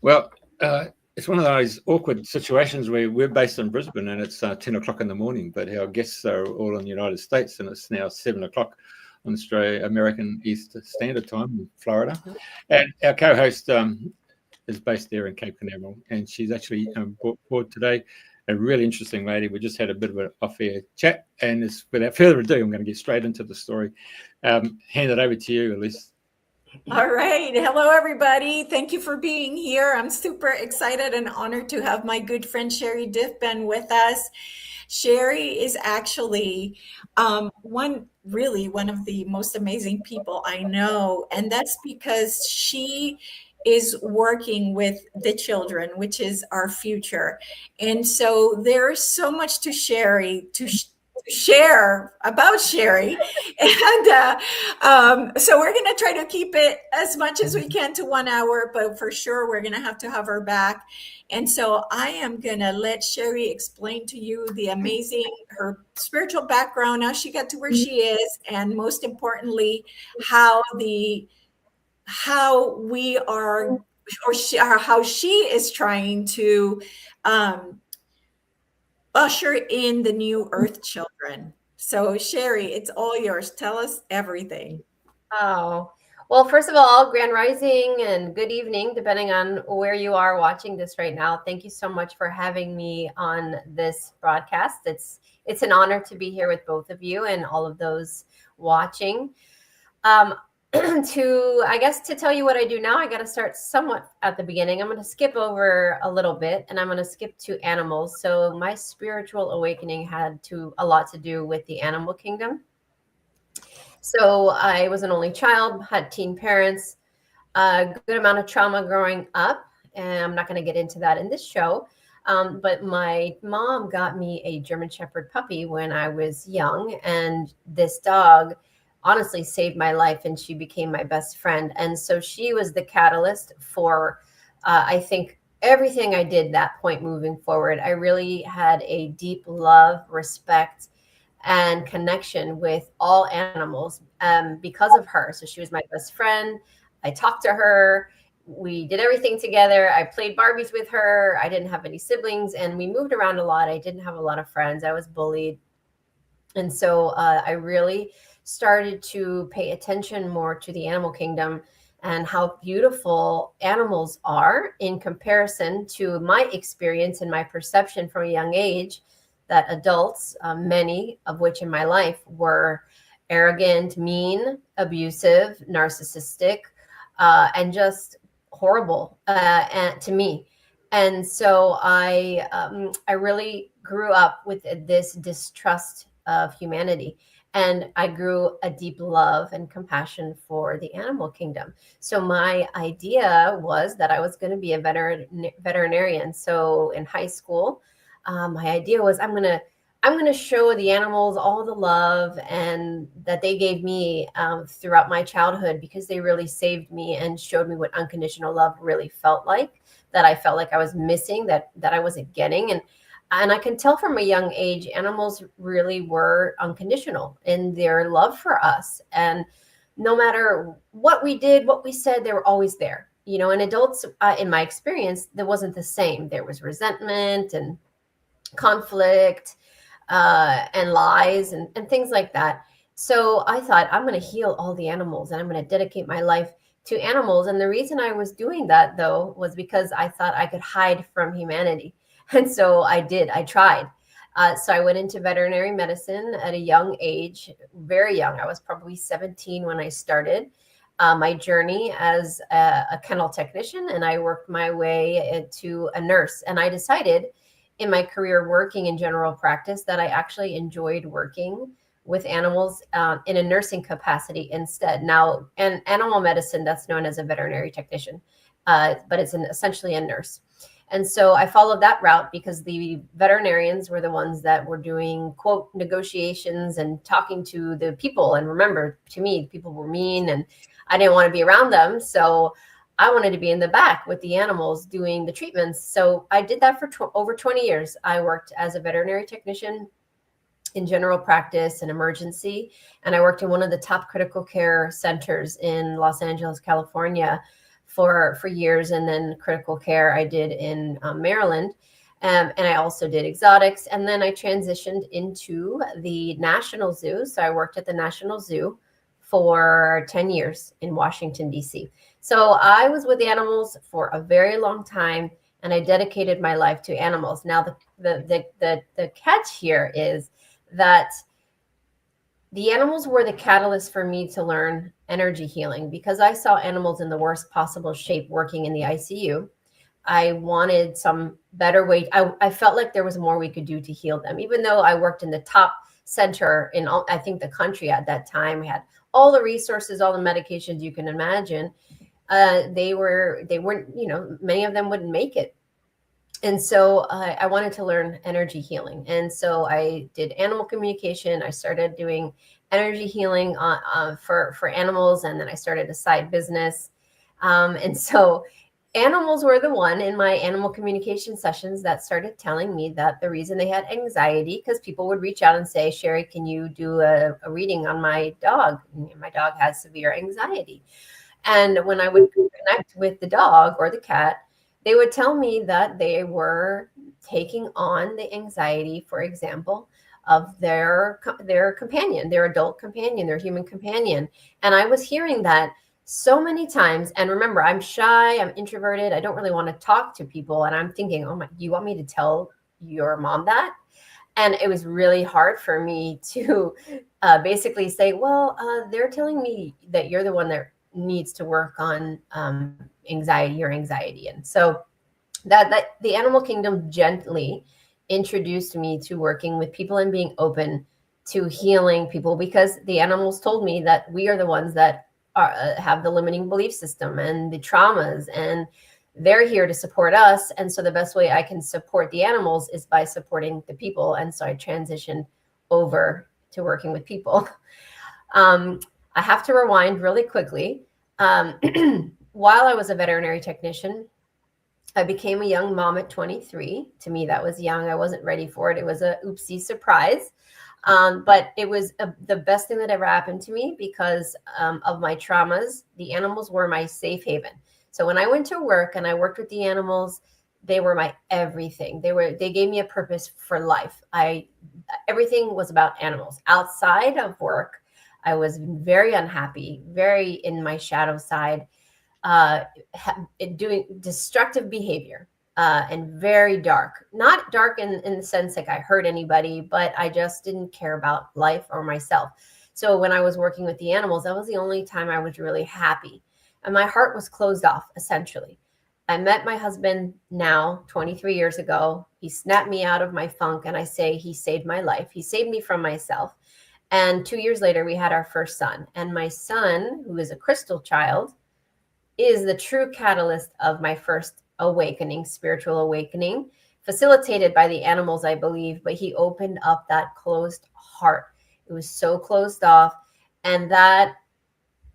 Well, it's one of those awkward situations where we're based in Brisbane and it's 10 o'clock in the morning, but our guests are all in the United States and it's now 7 o'clock on Australia, American East Standard Time in Florida. And our co-host is based there in Cape Canaveral, and she's actually brought forward today a really interesting lady. We just had a bit of an off-air chat, and without further ado, I'm going to get straight into the story. Hand it over to you, Elise. All right. Hello, everybody. Thank you for being here. I'm super excited and honored to have my good friend Sherri Divband with us. Sherri is actually one of the most amazing people I know. And that's because she is working with the children, which is our future. And so there's so much to Sherri to share about Sherri. And so we're going to try to keep it as much as we can to 1 hour, but for sure we're going to have her back. And so I am going to let Sherri explain to you her spiritual background, how she got to where she is, and most importantly, how she is trying to usher in the new Earth children. So Sherri, it's all yours. Tell us everything. Oh, well, first of all, Grand Rising and good evening, depending on where you are watching this right now. Thank you so much for having me on this broadcast. It's an honor to be here with both of you and all of those watching. To tell you what I do now, I got to start somewhat at the beginning. I'm going to skip over a little bit and I'm going to skip to animals. So my spiritual awakening had a lot to do with the animal kingdom. So I was an only child, had teen parents, a good amount of trauma growing up. And I'm not going to get into that in this show. But my mom got me a German Shepherd puppy when I was young. And this dog honestly saved my life, and she became my best friend. And so she was the catalyst for, I think, everything I did that point moving forward. I really had a deep love, respect, and connection with all animals because of her. So she was my best friend. I talked to her. We did everything together. I played Barbies with her. I didn't have any siblings, and we moved around a lot. I didn't have a lot of friends. I was bullied. And so I really started to pay attention more to the animal kingdom and how beautiful animals are in comparison to my experience and my perception from a young age that adults, many of which in my life were arrogant, mean, abusive, narcissistic, and just horrible to me. And so I really grew up with this distrust of humanity. And I grew a deep love and compassion for the animal kingdom. So my idea was that I was going to be a veterinarian. So in high school, my idea was I'm going to show the animals all the love and that they gave me throughout my childhood, because they really saved me and showed me what unconditional love really felt like, that I felt like I was missing, that I wasn't getting. And I can tell from a young age, animals really were unconditional in their love for us. And no matter what we did, what we said, they were always there. And adults, in my experience, that wasn't the same. There was resentment and conflict and lies and things like that. So I thought, I'm going to heal all the animals and I'm going to dedicate my life to animals. And the reason I was doing that, though, was because I thought I could hide from humanity. And so I did. I tried. So I went into veterinary medicine at a young age, very young. I was probably 17 when I started my journey as a kennel technician, and I worked my way into a nurse. And I decided in my career working in general practice that I actually enjoyed working with animals in a nursing capacity instead. Now, in animal medicine, that's known as a veterinary technician, but it's essentially a nurse. And so I followed that route because the veterinarians were the ones that were doing, quote, negotiations and talking to the people. And remember, to me, people were mean and I didn't want to be around them. So I wanted to be in the back with the animals doing the treatments. So I did that for over 20 years. I worked as a veterinary technician in general practice and emergency. And I worked in one of the top critical care centers in Los Angeles, California for years, and then critical care I did in Maryland. And I also did exotics. And then I transitioned into the National Zoo. So I worked at the National Zoo for 10 years in Washington, D.C. So I was with animals for a very long time, and I dedicated my life to animals. Now, the catch here is that the animals were the catalyst for me to learn energy healing, because I saw animals in the worst possible shape working in the ICU. I wanted some better way. I felt like there was more we could do to heal them, even though I worked in the top center in all, I think, the country at that time. We had all the resources, all the medications you can imagine. They weren't, many of them wouldn't make it. And so I wanted to learn energy healing. And so I did animal communication. I started doing energy healing for animals. And then I started a side business. And so animals were the one in my animal communication sessions that started telling me that the reason they had anxiety, because people would reach out and say, Sherri, can you do a reading on my dog? My dog has severe anxiety. And when I would connect with the dog or the cat, they would tell me that they were taking on the anxiety, for example, of their companion, their adult companion, their human companion. And I was hearing that so many times. And remember, I'm shy, I'm introverted, I don't really want to talk to people. And I'm thinking, oh my, you want me to tell your mom that? And it was really hard for me to basically say, well, they're telling me that you're the one that needs to work on your anxiety. And so that the animal kingdom gently introduced me to working with people and being open to healing people, because the animals told me that we are the ones that have the limiting belief system and the traumas, and they're here to support us. And so the best way I can support the animals is by supporting the people. And so I transitioned over to working with people. I have to rewind really quickly. While I was a veterinary technician, I became a young mom at 23. To me, that was young. I wasn't ready for it. It was a oopsie surprise. But it was the best thing that ever happened to me, because of my traumas. The animals were my safe haven. So when I went to work and I worked with the animals, they were my everything. They gave me a purpose for life. Everything was about animals. Outside of work, I was very unhappy, very in my shadow side, doing destructive behavior, and very dark. Not dark in the sense like I hurt anybody, but I just didn't care about life or myself. So when I was working with the animals, that was the only time I was really happy. And my heart was closed off, essentially. I met my husband now 23 years ago. He snapped me out of my funk, and I say he saved my life. He saved me from myself. And 2 years later, we had our first son. And my son, who is a crystal child, is the true catalyst of my first awakening, spiritual awakening, facilitated by the animals, I believe. But he opened up that closed heart. It was so closed off. And that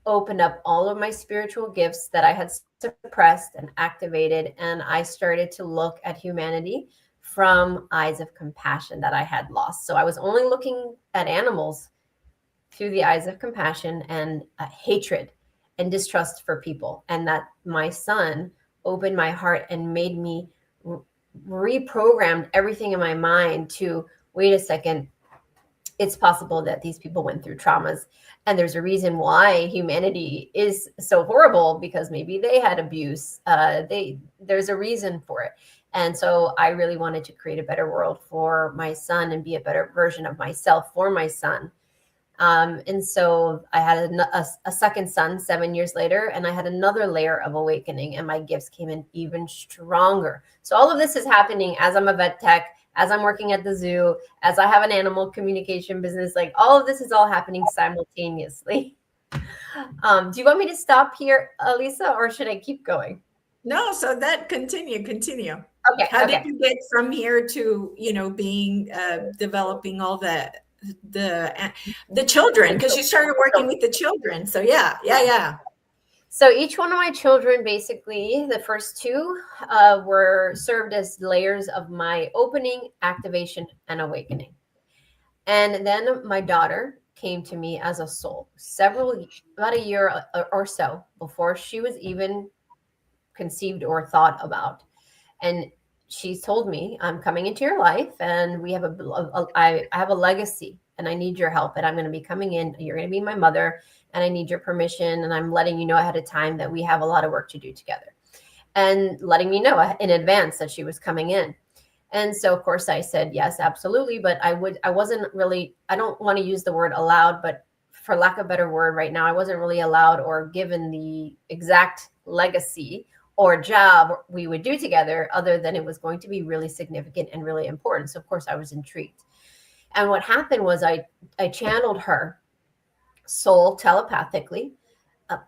opened up all of my spiritual gifts that I had suppressed and activated. And I started to look at humanity from eyes of compassion that I had lost. So I was only looking at animals through the eyes of compassion and hatred and distrust for people. And that my son opened my heart and made me reprogrammed everything in my mind to, wait a second, it's possible that these people went through traumas, and there's a reason why humanity is so horrible, because maybe they had abuse. There's a reason for it. And so I really wanted to create a better world for my son and be a better version of myself for my son. And so I had a second son 7 years later, and I had another layer of awakening, and my gifts came in even stronger. So all of this is happening as I'm a vet tech, as I'm working at the zoo, as I have an animal communication business. Like, all of this is all happening simultaneously. Do you want me to stop here, Lisa, or should I keep going? No, so that continue. Okay. How did you get from here to, being developing all the children? Because you started working with the children. So yeah. So each one of my children, basically, the first two were served as layers of my opening, activation, and awakening. And then my daughter came to me as a soul about a year or so before she was even conceived or thought about. And she's told me, I'm coming into your life, and we have I have a legacy, and I need your help, and I'm going to be coming in. You're going to be my mother, and I need your permission. And I'm letting you know ahead of time that we have a lot of work to do together, and letting me know in advance that she was coming in. And so, of course, I said, yes, absolutely. But I wasn't really, I don't want to use the word allowed, but for lack of a better word right now, I wasn't really allowed or given the exact legacy or job we would do together, other than it was going to be really significant and really important. So, of course, I was intrigued. And what happened was I channeled her soul telepathically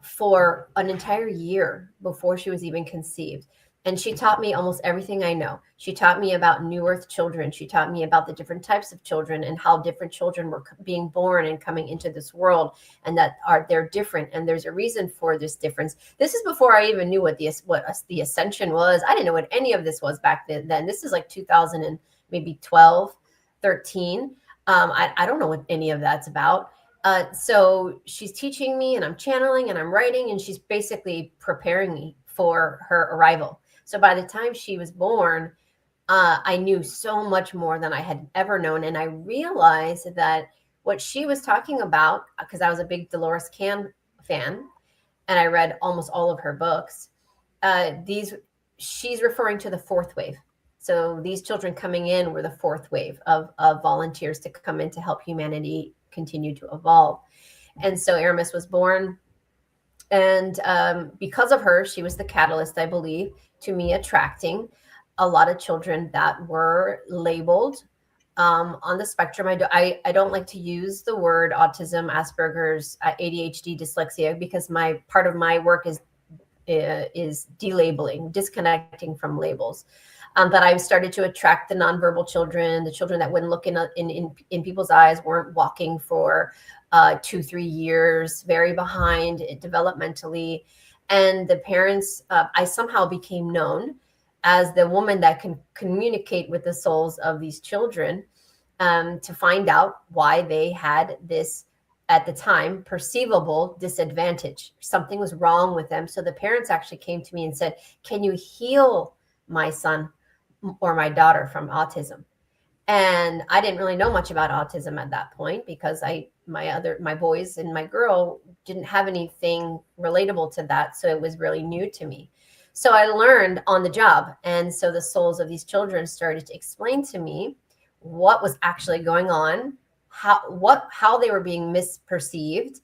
for an entire year before she was even conceived. And she taught me almost everything I know. She taught me about New Earth children. She taught me about the different types of children and how different children were being born and coming into this world, and that they're different. And there's a reason for this difference. This is before I even knew what the ascension was. I didn't know what any of this was back then. This is like 2000 and maybe 12, 13. I don't know what any of that's about. So she's teaching me, and I'm channeling, and I'm writing, and she's basically preparing me for her arrival. So by the time she was born, I knew so much more than I had ever known. And I realized that what she was talking about, because I was a big Dolores Cann fan, and I read almost all of her books, she's referring to the fourth wave. So these children coming in were the fourth wave of volunteers to come in to help humanity continue to evolve. And so Aramis was born. And because of her, she was the catalyst, I believe, to me attracting a lot of children that were labeled on the spectrum. I don't like to use the word autism, Asperger's, ADHD, dyslexia, because part of my work is delabeling, disconnecting from labels. But I started to attract the nonverbal children, the children that wouldn't look in people's eyes, weren't walking for 2-3 years, very behind developmentally. And the parents, I somehow became known as the woman that can communicate with the souls of these children to find out why they had this, at the time, perceivable disadvantage. Something was wrong with them. So the parents actually came to me and said, can you heal my son or my daughter from autism? And I didn't really know much about autism at that point, because my boys and my girl didn't have anything relatable to that. So it was really new to me. So I learned on the job. And so the souls of these children started to explain to me what was actually going on, how they were being misperceived.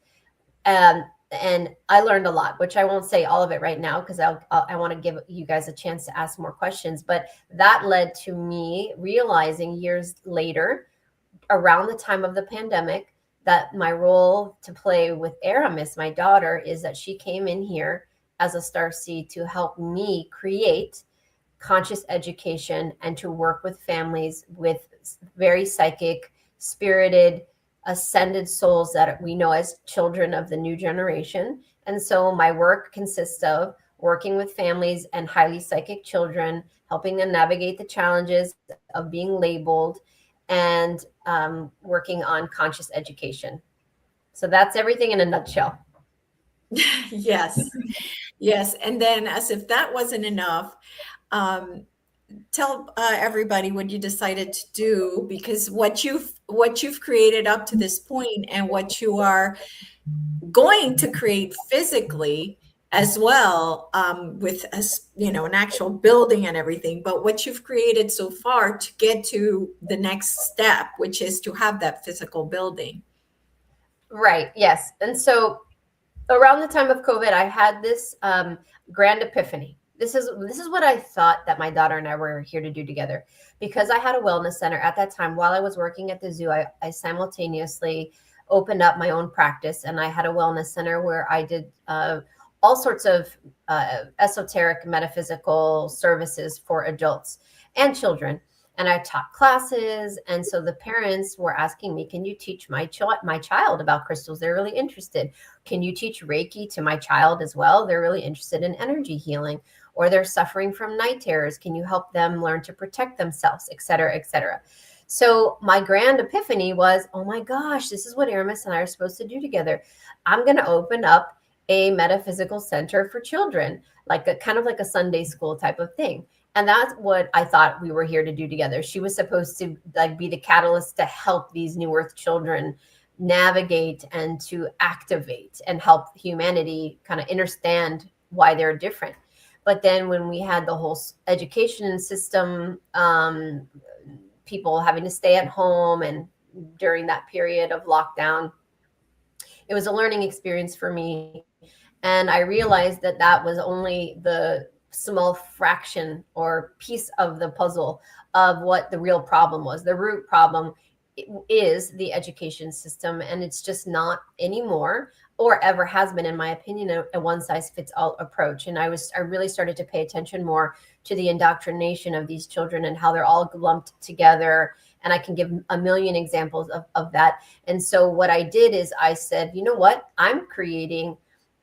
And I learned a lot, which I won't say all of it right now, because I want to give you guys a chance to ask more questions. But that led to me realizing years later, around the time of the pandemic, that my role to play with Aramis, my daughter, is that she came in here as a starseed to help me create conscious education and to work with families with very psychic, spirited, ascended souls that we know as children of the new generation. And so my work consists of working with families and highly psychic children, helping them navigate the challenges of being labeled, and working on conscious education. So that's everything in a nutshell. Yes. Yes. And then, as if that wasn't enough, tell everybody what you decided to do, because what you've created up to this point and what you are going to create physically as well, with an actual building and everything, but what you've created so far to get to the next step, which is to have that physical building. Right. Yes. And so around the time of COVID, I had this grand epiphany. This is what I thought that my daughter and I were here to do together, because I had a wellness center at that time. While I was working at the zoo, I simultaneously opened up my own practice, and I had a wellness center where I did all sorts of esoteric metaphysical services for adults and children. And I taught classes. And so the parents were asking me, can you teach my child about crystals? They're really interested. Can you teach Reiki to my child as well? They're really interested in energy healing, or they're suffering from night terrors. Can you help them learn to protect themselves, et cetera, et cetera? So my grand epiphany was, oh my gosh, this is what Aramis and I are supposed to do together. I'm going to open up a metaphysical center for children, like a kind of like a Sunday school type of thing. And that's what I thought we were here to do together. She was supposed to like be the catalyst to help these New Earth children navigate and to activate and help humanity kind of understand why they're different. But then when we had the whole education system, people having to stay at home, and during that period of lockdown, it was a learning experience for me. And I realized that that was only the small fraction or piece of the puzzle of what the real problem was. The root problem is the education system, and it's just not anymore, or ever has been, in my opinion, a one size fits all approach. And I really started to pay attention more to the indoctrination of these children and how they're all lumped together. And I can give a million examples of that. And so what I did is I said, you know what, I'm creating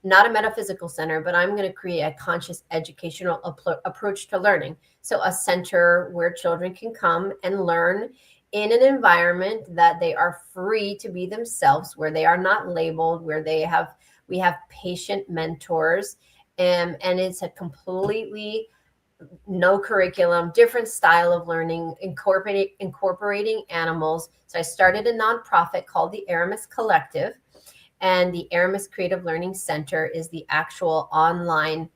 not a metaphysical center, but I'm going to create a conscious educational approach to learning. So a center where children can come and learn in an environment that they are free to be themselves, where they are not labeled, where we have patient mentors, and it's a completely no curriculum, different style of learning, incorporating animals. So I started a nonprofit called the Aramis Collective, and the Aramis Creative Learning Center is the actual online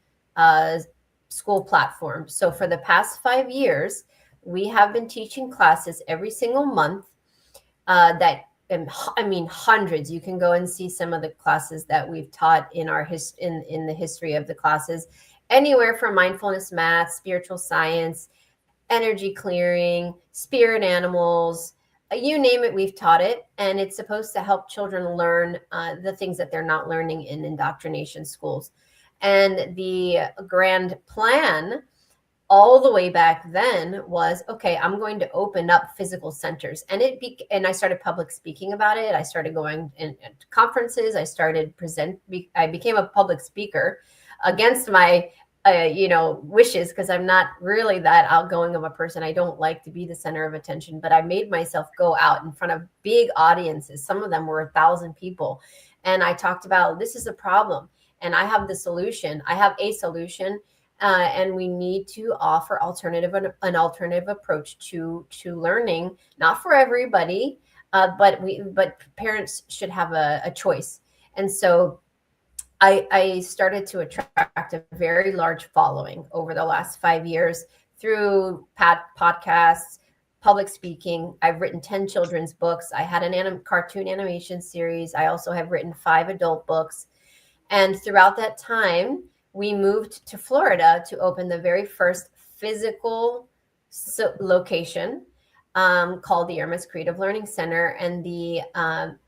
school platform. So for the past 5 years, we have been teaching classes every single month I mean, hundreds. You can go and see some of the classes that we've taught in our in the history of the classes, anywhere from mindfulness, math, spiritual science, energy clearing, spirit animals, you name it, we've taught it. And it's supposed to help children learn the things that they're not learning in indoctrination schools. And the grand plan all the way back then was, okay, I'm going to open up physical centers. And I started public speaking about it. I started going to conferences. I became a public speaker against my wishes, because I'm not really that outgoing of a person. I don't like to be the center of attention, but I made myself go out in front of big audiences. Some of them were 1,000 people. And I talked about, this is a problem and I have the solution. I have a solution. And we need to offer an alternative approach to learning, not for everybody, but parents should have a choice. And so I started to attract a very large following over the last 5 years through podcasts, public speaking. I've written 10 children's books. I had an cartoon animation series. I also have written 5 adult books. And throughout that time, we moved to Florida to open the very first physical location called the Aramis Creative Learning Center. And the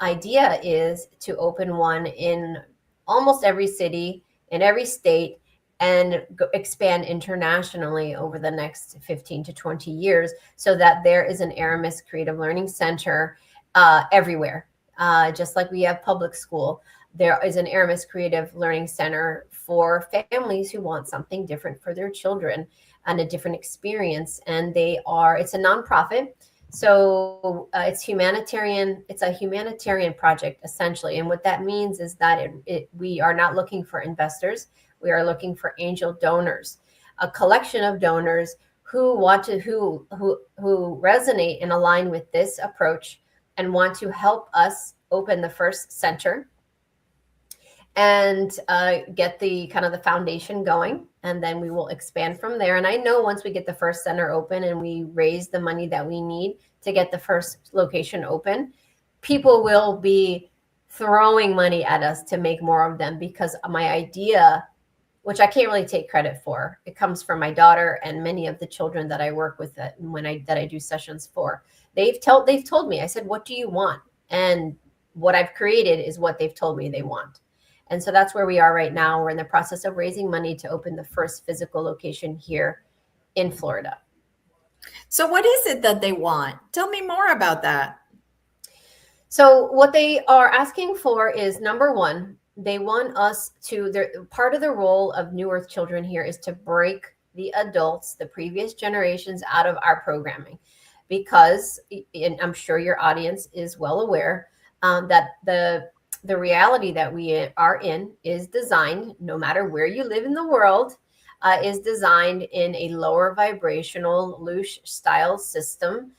idea is to open one in almost every city, in every state, and expand internationally over the next 15 to 20 years, so that there is an Aramis Creative Learning Center everywhere. Just like we have public school, there is an Aramis Creative Learning Center for families who want something different for their children and a different experience. And it's a nonprofit. So it's humanitarian. It's a humanitarian project, essentially. And what that means is that we are not looking for investors. We are looking for angel donors, a collection of donors who resonate and align with this approach and want to help us open the first center and get the kind of the foundation going, and then we will expand from there. And I know once we get the first center open and we raise the money that we need to get the first location open, people will be throwing money at us to make more of them, because my idea, which I can't really take credit for, it comes from my daughter and many of the children that I work with that I do sessions for. They've told me, I said, what do you want? And what I've created is what they've told me they want. And so that's where we are right now. We're in the process of raising money to open the first physical location here in Florida. So what is it that they want? Tell me more about that. So what they are asking for is, number one, they want us to, part of the role of New Earth children here is to break the adults, the previous generations, out of our programming. Because, and I'm sure your audience is well aware, that the reality that we are in is designed, no matter where you live in the world, is designed in a lower vibrational loose style system,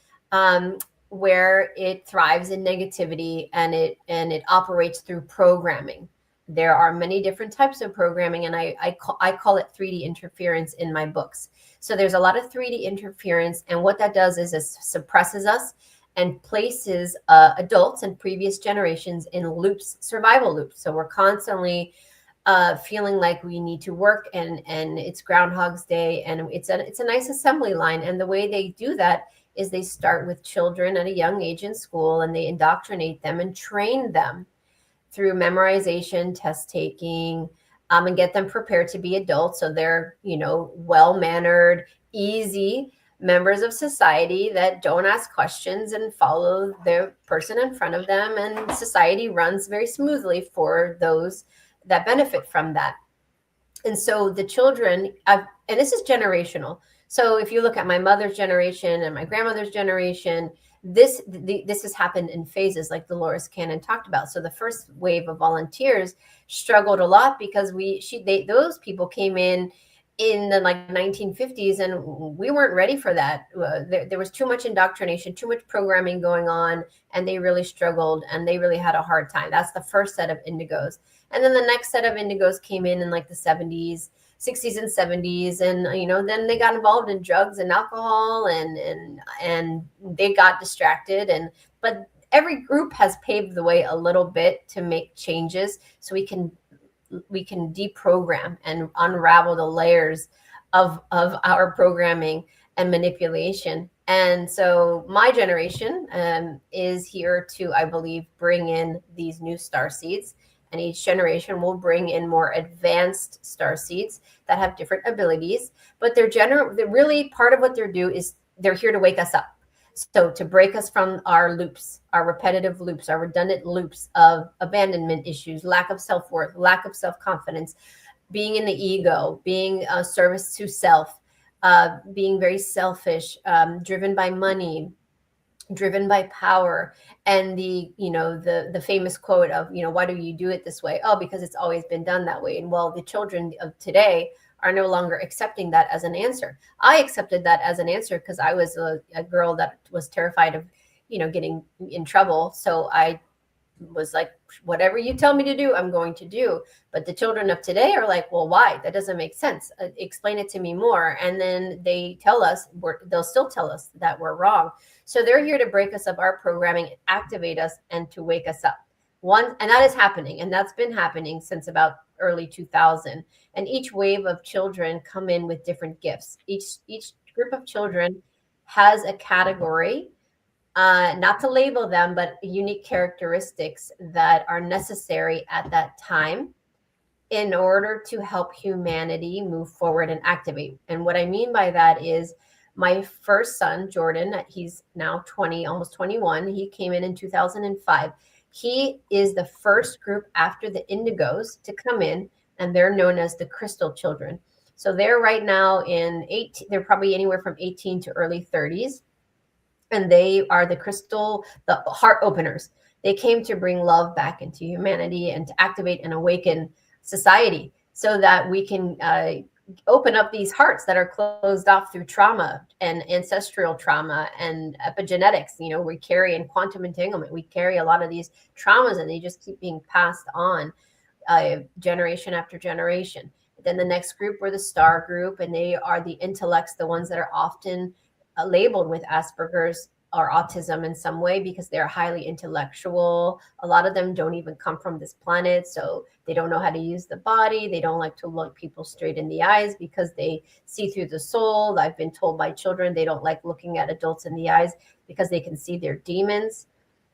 where it thrives in negativity, and it operates through programming. There are many different types of programming, and I call it 3D interference in my books. So there's a lot of 3D interference, and what that does is it suppresses us and places adults and previous generations in loops, survival loops. So we're constantly feeling like we need to work, and it's Groundhog's Day, and it's a nice assembly line. And the way they do that is they start with children at a young age in school, and they indoctrinate them and train them through memorization, test taking, and get them prepared to be adults. So they're, well-mannered, easy members of society that don't ask questions and follow the person in front of them. And society runs very smoothly for those that benefit from that. And so the children, and this is generational. So if you look at my mother's generation and my grandmother's generation, this has happened in phases, like Dolores Cannon talked about. So the first wave of volunteers struggled a lot because those people came in the 1950s, and we weren't ready for that. There was too much indoctrination, too much programming going on, and they really struggled, and they really had a hard time. That's the first set of indigos. And then the next set of indigos came in like the 70s, 60s and 70s, and then they got involved in drugs and alcohol, and they got distracted. But every group has paved the way a little bit to make changes, so we can deprogram and unravel the layers of our programming and manipulation. And so my generation is here to, I believe, bring in these new starseeds. And each generation will bring in more advanced starseeds that have different abilities. But they're really part of what they're here to wake us up. So to break us from our loops, our repetitive loops, our redundant loops of abandonment issues, lack of self-worth, lack of self-confidence, being in the ego, being a service to self, being very selfish, driven by money, driven by power, and the famous quote of, why do you do it this way? Oh, because it's always been done that way. And well, the children of today are no longer accepting that as an answer. I accepted that as an answer because I was a girl that was terrified of, getting in trouble. So I was like, whatever you tell me to do, I'm going to do. But the children of today are like, well, why? That doesn't make sense. Explain it to me more. And then they'll still tell us that we're wrong. So they're here to break us of our programming, activate us, and to wake us up. And that is happening. And that's been happening since about early 2000. And each wave of children come in with different gifts. Each group of children has a category, not to label them, but unique characteristics that are necessary at that time in order to help humanity move forward and activate. And what I mean by that is my first son, Jordan, he's now 20, almost 21. He came in 2005. He is the first group after the indigos to come in, and they're known as the crystal children. So they're right now they're probably anywhere from 18 to early 30s. And they are the heart openers. They came to bring love back into humanity and to activate and awaken society so that we can open up these hearts that are closed off through trauma and ancestral trauma and epigenetics. We carry in quantum entanglement, we carry a lot of these traumas, and they just keep being passed on generation after generation. Then the next group were the star group, and they are the intellects, the ones that are often labeled with Asperger's or autism in some way because they're highly intellectual. A lot of them don't even come from this planet, so they don't know how to use the body. They don't like to look people straight in the eyes because they see through the soul. I've been told by children they don't like looking at adults in the eyes because they can see their demons.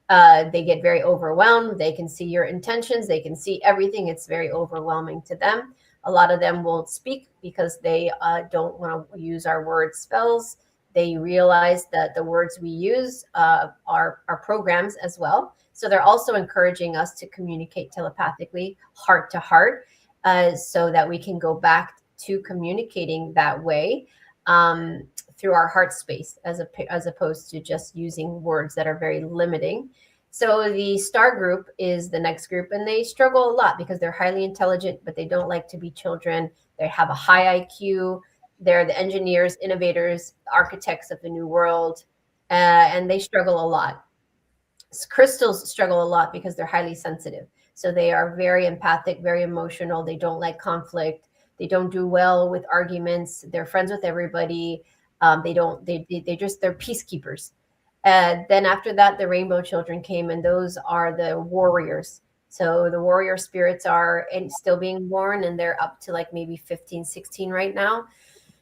They get very overwhelmed. They can see your intentions. They can see everything. It's very overwhelming to them. A lot of them won't speak because they don't want to use our word spells. They realize that the words we use are programs as well. So they're also encouraging us to communicate telepathically, heart to heart, so that we can go back to communicating that way through our heart space, as opposed to just using words that are very limiting. So the star group is the next group, and they struggle a lot because they're highly intelligent, but they don't like to be children. They have a high IQ. They're the engineers, innovators, architects of the new world, and they struggle a lot. Crystals struggle a lot because they're highly sensitive. So they are very empathic, very emotional. They don't like conflict. They don't do well with arguments. They're friends with everybody. They don't. They're peacekeepers. And then after that, the rainbow children came, and those are the warriors. So the warrior spirits are still being born, and they're up to like maybe 15, 16 right now.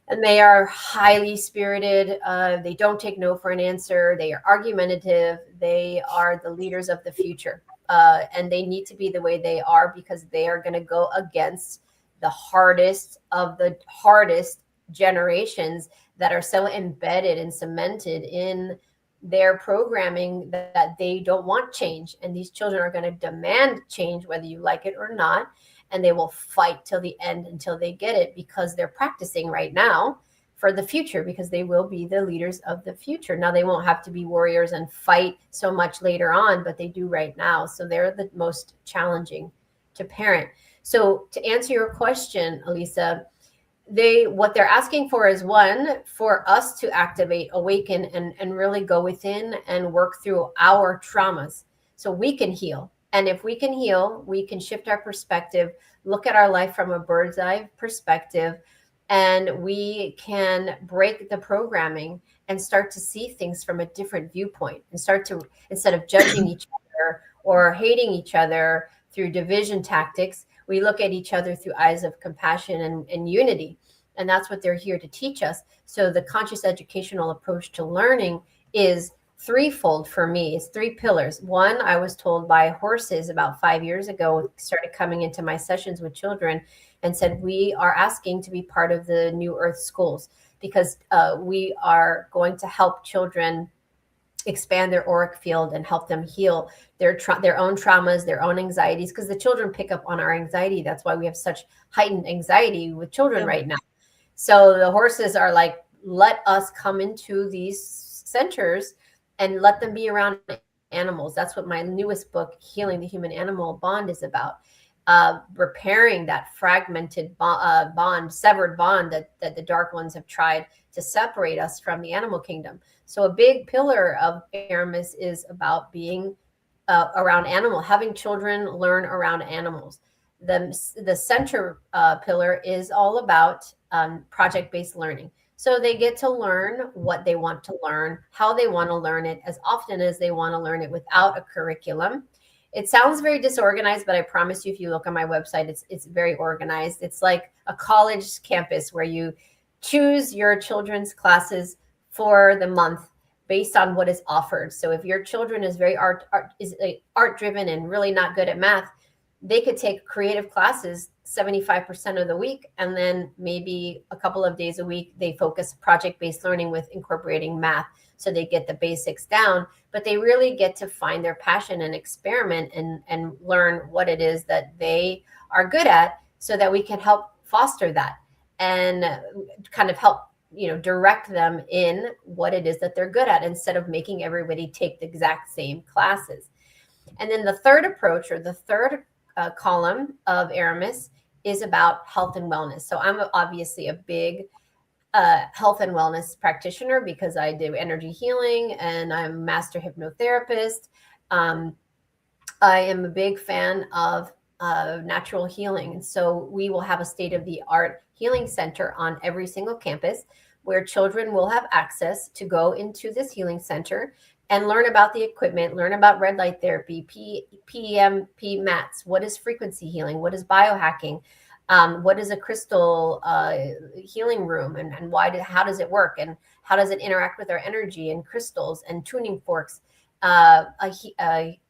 And they are highly spirited. They don't take no for an answer. They are argumentative. They are the leaders of the future. And they need to be the way they are because they are going to go against the hardest of the hardest generations that are so embedded and cemented in their programming that they don't want change. And these children are going to demand change, whether you like it or not. And they will fight till the end until they get it because they're practicing right now for the future because they will be the leaders of the future. Now, they won't have to be warriors and fight so much later on, but they do right now. So they're the most challenging to parent. So to answer your question, Elisa, what they're asking for is one, for us to activate, awaken, and really go within and work through our traumas so we can heal. And if we can heal, we can shift our perspective, look at our life from a bird's eye perspective, and we can break the programming and start to see things from a different viewpoint and start to, instead of judging each other or hating each other through division tactics, we look at each other through eyes of compassion and unity. And that's what they're here to teach us. So the conscious educational approach to learning is threefold for me. It's three pillars. One, I was told by horses about 5 years ago, started coming into my sessions with children and said, we are asking to be part of the New Earth schools because we are going to help children expand their auric field and help them heal their own traumas, their own anxieties, because the children pick up on our anxiety. That's why we have such heightened anxiety with children right now. So the horses are like, let us come into these centers and let them be around animals. That's what my newest book, Healing the Human Animal Bond, is about. Repairing that fragmented bond, severed bond that the dark ones have tried to separate us from the animal kingdom. So a big pillar of Aramis is about being around animal, having children learn around animals. The center pillar is all about project-based learning. So they get to learn what they want to learn, how they want to learn it, as often as they want to learn it without a curriculum. It sounds very disorganized, but I promise you, if you look on my website, it's very organized. It's like a college campus where you choose your children's classes for the month based on what is offered. So if your children is very art driven and really not good at math, they could take creative classes 75% of the week, and then maybe a couple of days a week they focus project-based learning with incorporating math, so they get the basics down, but they really get to find their passion and experiment and learn what it is that they are good at, so that we can help foster that and kind of help direct them in what it is that they're good at, instead of making everybody take the exact same classes. And then the third approach, or the third column of Aramis, is about health and wellness. So I'm obviously a big health and wellness practitioner because I do energy healing and I'm a master hypnotherapist. I am a big fan of natural healing. And so we will have a state-of-the-art healing center on every single campus where children will have access to go into this healing center and learn about the equipment, learn about red light therapy, PEMP mats, what is frequency healing, what is biohacking, what is a crystal healing room, and how does it work, and how does it interact with our energy, and crystals and tuning forks, a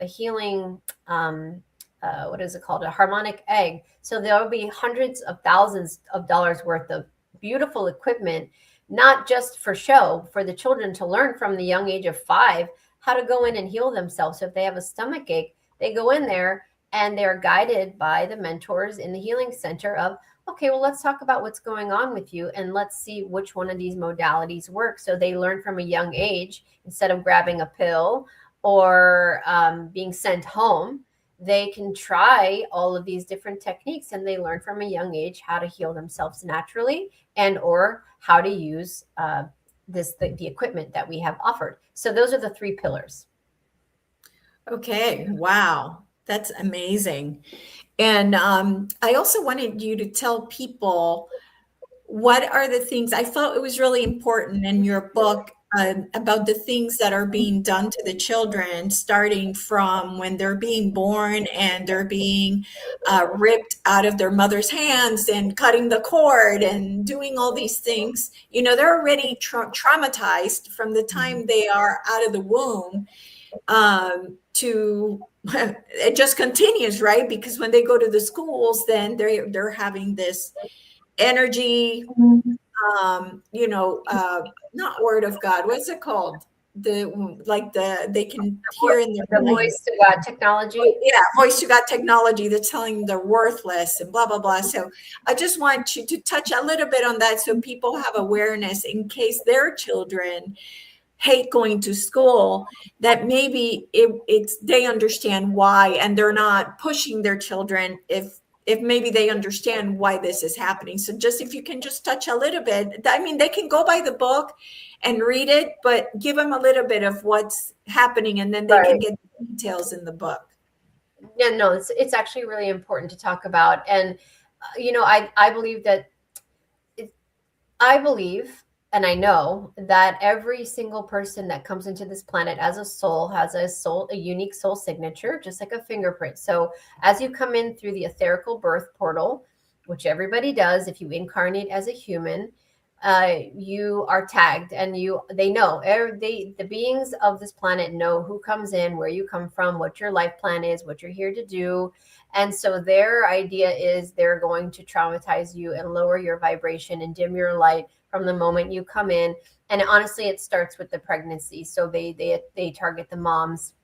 healing, what is it called, a harmonic egg. So there will be hundreds of thousands of dollars worth of beautiful equipment, not just for show, for the children to learn from the young age of 5 how to go in and heal themselves. So if they have a stomach ache, they go in there and they're guided by the mentors in the healing center of, okay, well, let's talk about what's going on with you and let's see which one of these modalities works. So they learn from a young age, instead of grabbing a pill or being sent home, they can try all of these different techniques, and they learn from a young age how to heal themselves naturally, and or how to use the equipment that we have offered. So those are the 3 pillars. Okay, wow, that's amazing. And I also wanted you to tell people, what are the things I felt it was really important in your book about the things that are being done to the children, starting from when they're being born and they're being ripped out of their mother's hands and cutting the cord and doing all these things. You know, they're already traumatized from the time they are out of the womb, to it just continues, right? Because when they go to the schools, then they're having this energy, you know, not word of God, what's it called? They can hear in their The mind. voice to God technology. Yeah, voice to God technology that's telling them they're worthless and blah, blah, blah. So I just want you to touch a little bit on that so people have awareness in case their children hate going to school, that maybe it's they understand why, and they're not pushing their children if maybe they understand why this is happening. So just if you can just touch a little bit, I mean, they can go by the book and read it, but give them a little bit of what's happening, and then they can get the details in the book. Yeah, no, it's actually really important to talk about. And you know, I believe that I believe and I know that every single person that comes into this planet as a soul has a unique soul signature, just like a fingerprint. So as you come in through the etherical birth portal, which everybody does, if you incarnate as a human, you are tagged, and they know, the beings of this planet know who comes in, where you come from, what your life plan is, what you're here to do. And so their idea is they're going to traumatize you and lower your vibration and dim your light from the moment you come in. And honestly, it starts with the pregnancy. So they target the moms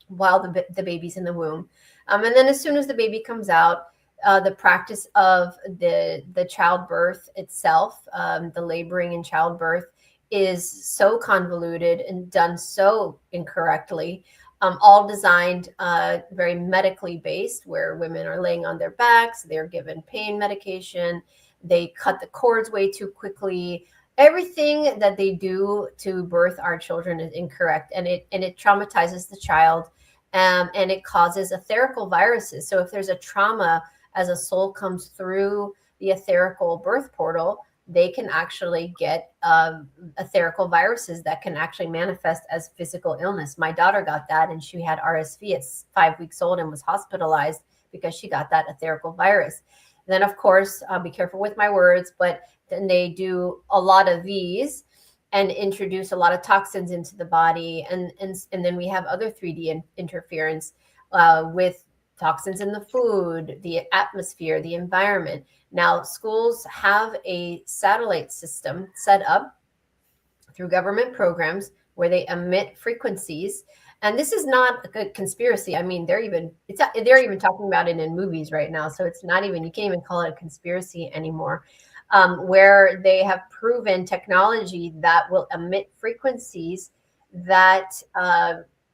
while the baby's in the womb. And then as soon as the baby comes out, the practice of the childbirth itself, the laboring and childbirth, is so convoluted and done so incorrectly. All designed very medically based, where women are laying on their backs, they're given pain medication, they cut the cords way too quickly. Everything that they do to birth our children is incorrect, and it traumatizes the child, and it causes etherical viruses. So if there's a trauma as a soul comes through the etherical birth portal, they can actually get etherical viruses that can actually manifest as physical illness. My daughter got that, and she had RSV at 5 weeks old and was hospitalized because she got that etherical virus. Then, of course, I'll be careful with my words, but then they do a lot of these and introduce a lot of toxins into the body. And then we have other 3D interference with toxins in the food, the atmosphere, the environment. Now, schools have a satellite system set up through government programs where they emit frequencies. And this is not a conspiracy. I mean, they're even talking about it in movies right now. So it's not even, you can't even call it a conspiracy anymore, where they have proven technology that will emit frequencies that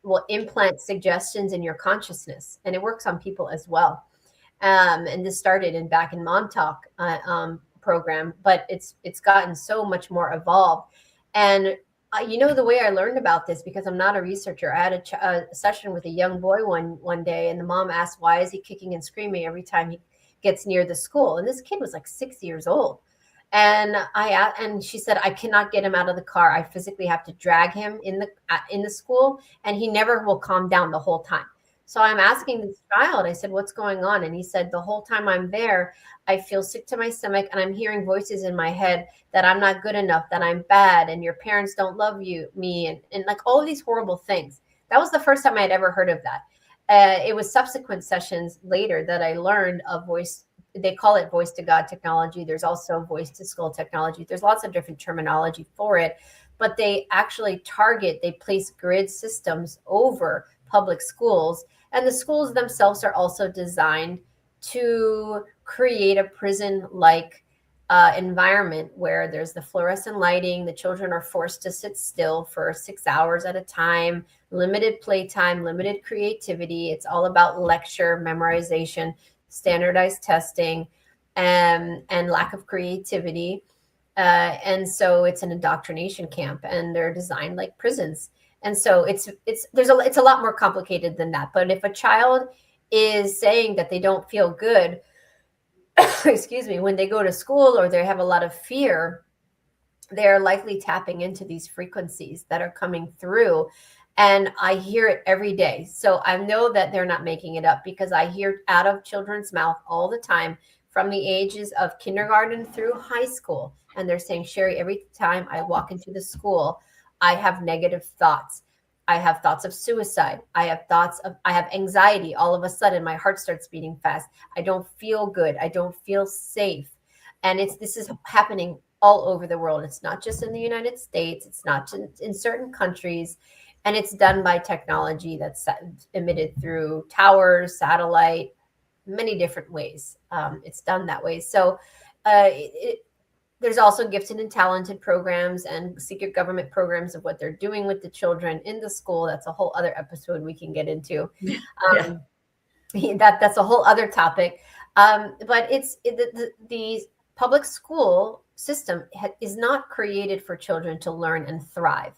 will implant suggestions in your consciousness. And it works on people as well. And this started back in Montauk program, but it's gotten so much more evolved. And you know, the way I learned about this, because I'm not a researcher, I had a session with a young boy one day, and the mom asked, why is he kicking and screaming every time he gets near the school? And this kid was like 6 years old. And she said, I cannot get him out of the car. I physically have to drag him in the school, and he never will calm down the whole time. So I'm asking this child, I said, what's going on? And he said, the whole time I'm there, I feel sick to my stomach, and I'm hearing voices in my head that I'm not good enough, that I'm bad, and your parents don't love me, and like all of these horrible things. That was the first time I had ever heard of that. It was subsequent sessions later that I learned of voice. They call it voice to God technology. There's also voice to skull technology. There's lots of different terminology for it, but they actually they place grid systems over public schools. And the schools themselves are also designed to create a prison-like environment where there's the fluorescent lighting, the children are forced to sit still for 6 hours at a time, limited playtime, limited creativity. It's all about lecture, memorization, standardized testing, and lack of creativity. And so it's an indoctrination camp, and they're designed like prisons. And so it's a lot more complicated than that. But if a child is saying that they don't feel good, excuse me, when they go to school, or they have a lot of fear, they're likely tapping into these frequencies that are coming through. And I hear it every day. So I know that they're not making it up, because I hear out of children's mouth all the time, from the ages of kindergarten through high school. And they're saying, Sherri, every time I walk into the school, I have negative thoughts. I have thoughts of suicide. I have anxiety. All of a sudden, my heart starts beating fast. I don't feel good. I don't feel safe. And this is happening all over the world. It's not just in the United States. It's not just in certain countries. And it's done by technology that's emitted through towers, satellite, many different ways. It's done that way. So there's also gifted and talented programs and secret government programs of what they're doing with the children in the school. That's a whole other episode we can get into. That's a whole other topic. But the public school system is not created for children to learn and thrive.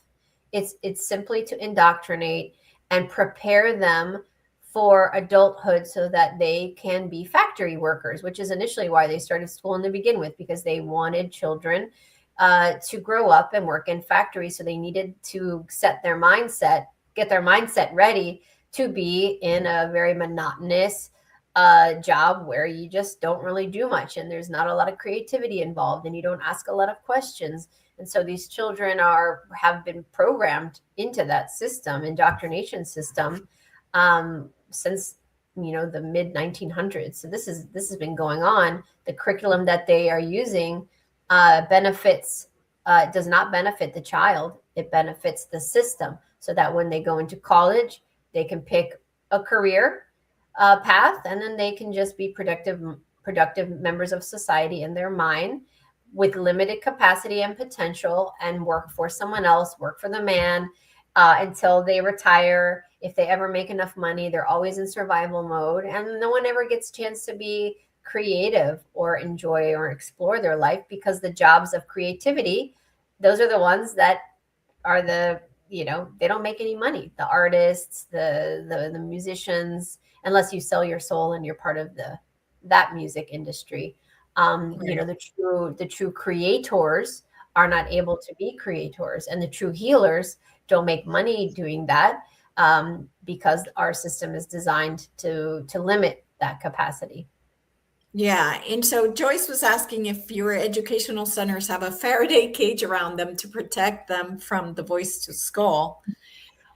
It's simply to indoctrinate and prepare them for adulthood so that they can be factory workers, which is initially why they started school to begin with, because they wanted children to grow up and work in factories. So they needed to get their mindset ready to be in a very monotonous job where you just don't really do much, and there's not a lot of creativity involved, and you don't ask a lot of questions. And so these children have been programmed into that system, indoctrination system, since the mid 1900s. So this has been going on. The curriculum that they are using does not benefit the child. It benefits the system, so that when they go into college, they can pick a career path, and then they can just be productive members of society in their mind, with limited capacity and potential, and work for someone else, work for the man, until they retire. If they ever make enough money, they're always in survival mode, and no one ever gets a chance to be creative or enjoy or explore their life, because the jobs of creativity, those are the ones that are they don't make any money. The artists, the musicians, unless you sell your soul and you're part of that music industry. The true creators are not able to be creators, and the true healers don't make money doing that, because our system is designed to limit that capacity. Yeah. And so Joyce was asking if your educational centers have a Faraday cage around them to protect them from the voice to skull.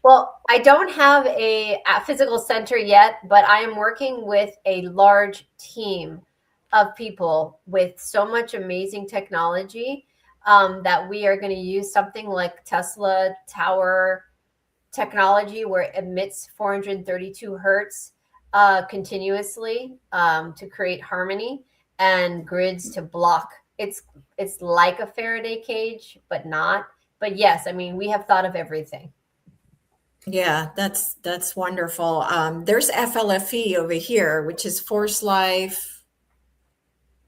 Well, I don't have a physical center yet, but I am working with a large team of people with so much amazing technology that we are going to use something like Tesla tower technology, where it emits 432 hertz continuously to create harmony, and grids to block. It's like a Faraday cage, but not. But yes, I mean, we have thought of everything. Yeah, that's wonderful. There's FLFE over here, which is Force Life.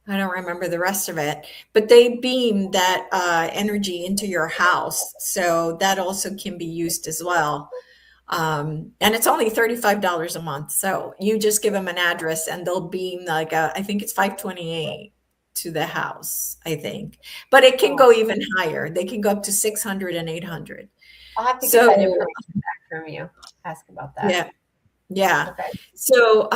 I don't remember the rest of it, but they beam that energy into your house. So that also can be used as well. And it's only $35 a month. So you just give them an address and they'll beam I think it's 528 to the house, I think. But it can go even higher. They can go up to 600 and 800. I'll have to get that information back from you. Ask about that. Yeah. Okay. So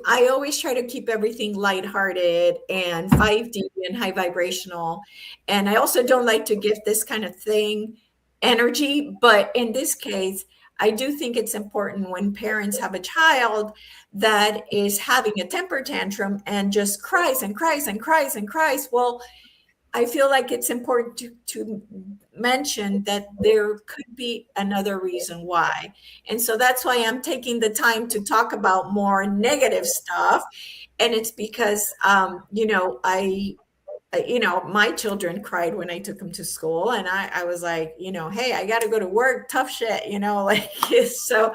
I always try to keep everything lighthearted and 5D and high vibrational. And I also don't like to give this kind of thing energy, but in this case, I do think it's important when parents have a child that is having a temper tantrum and just cries and cries and cries and cries. Well, I feel like it's important to mention that there could be another reason why. And so that's why I'm taking the time to talk about more negative stuff. And it's because, my children cried when I took them to school, and I was like, hey, I got to go to work, tough shit, like, so,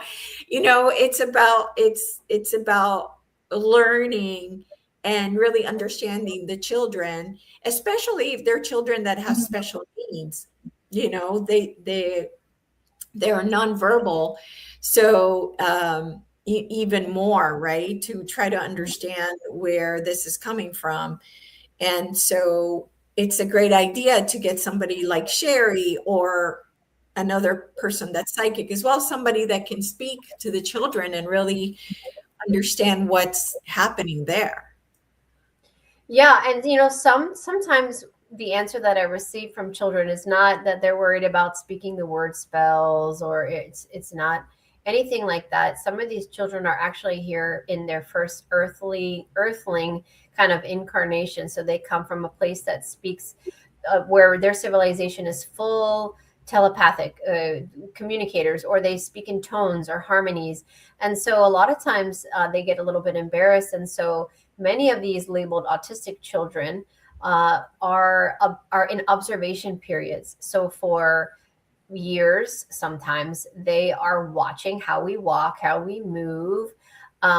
it's about learning and really understanding the children, especially if they're children that have special needs. They're nonverbal, so even more, right, to try to understand where this is coming from. And so it's a great idea to get somebody like Sherri, or another person that's psychic as well, somebody that can speak to the children and really understand what's happening there. Yeah, and sometimes the answer that I receive from children is not that they're worried about speaking the word spells, or it's not anything like that. Some of these children are actually here in their first earthling kind of incarnation. So they come from a place that speaks, where their civilization is full telepathic communicators, or they speak in tones or harmonies. And so a lot of times they get a little bit embarrassed. And so many of these labeled autistic children are in observation periods. So for years, sometimes they are watching how we walk, how we move.